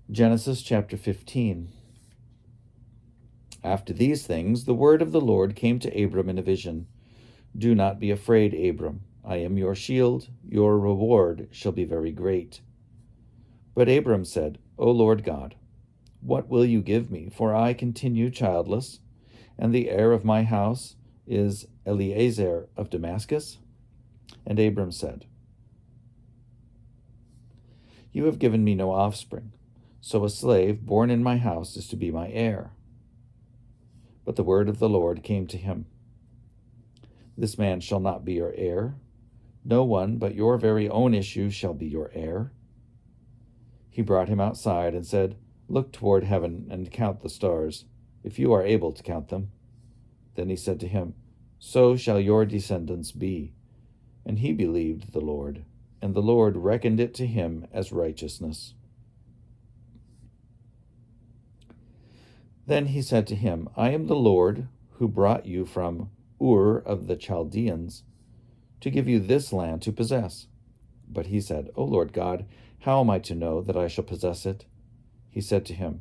Genesis chapter 15. After these things, the word of the Lord came to Abram in a vision. Do not be afraid, Abram. I am your shield. Your reward shall be very great. But Abram said, O Lord God, what will you give me? For I continue childless, and the heir of my house is Eliezer of Damascus. And Abram said, You have given me no offspring, so a slave born in my house is to be my heir. But the word of the Lord came to him. This man shall not be your heir. No one but your very own issue shall be your heir. He brought him outside and said, Look toward heaven and count the stars, if you are able to count them. Then he said to him, So shall your descendants be. And he believed the Lord, and the Lord reckoned it to him as righteousness. Then he said to him, I am the Lord who brought you from Ur of the Chaldeans to give you this land to possess. But he said, O Lord God, how am I to know that I shall possess it? He said to him,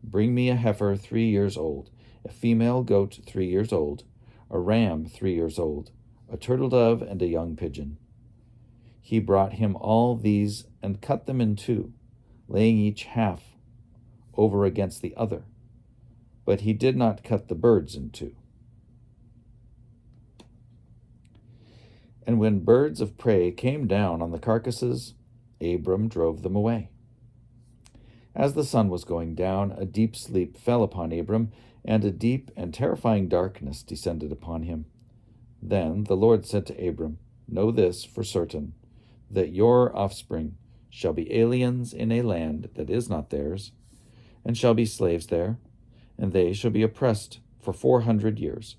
Bring me a heifer 3 years old, a female goat 3 years old, a ram 3 years old, a turtle dove, and a young pigeon. He brought him all these and cut them in two, laying each half over against the other. But he did not cut the birds in two. And when birds of prey came down on the carcasses, Abram drove them away. As the sun was going down, a deep sleep fell upon Abram, and a deep and terrifying darkness descended upon him. Then the Lord said to Abram, Know this for certain, that your offspring shall be aliens in a land that is not theirs, and shall be slaves there, and they shall be oppressed for 400 years.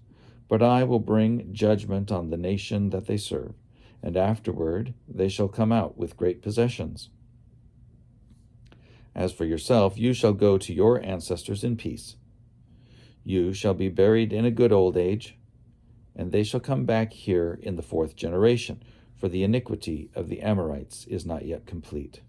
But I will bring judgment on the nation that they serve, and afterward they shall come out with great possessions. As for yourself, you shall go to your ancestors in peace. You shall be buried in a good old age, and they shall come back here in the 4th generation, for the iniquity of the Amorites is not yet complete.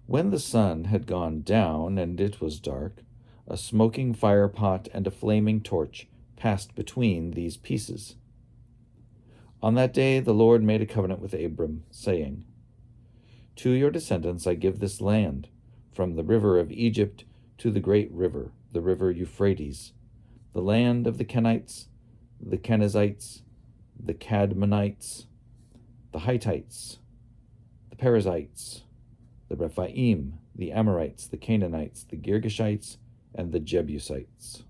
When the sun had gone down and it was dark, a smoking firepot and a flaming torch passed between these pieces. On that day the Lord made a covenant with Abram, saying, To your descendants I give this land, from the river of Egypt to the great river, the river Euphrates, the land of the Kenites, the Kenizzites, the Cadmonites, the Hittites, the Perizzites, the Rephaim, the Amorites, the Canaanites, the Girgashites, and the Jebusites.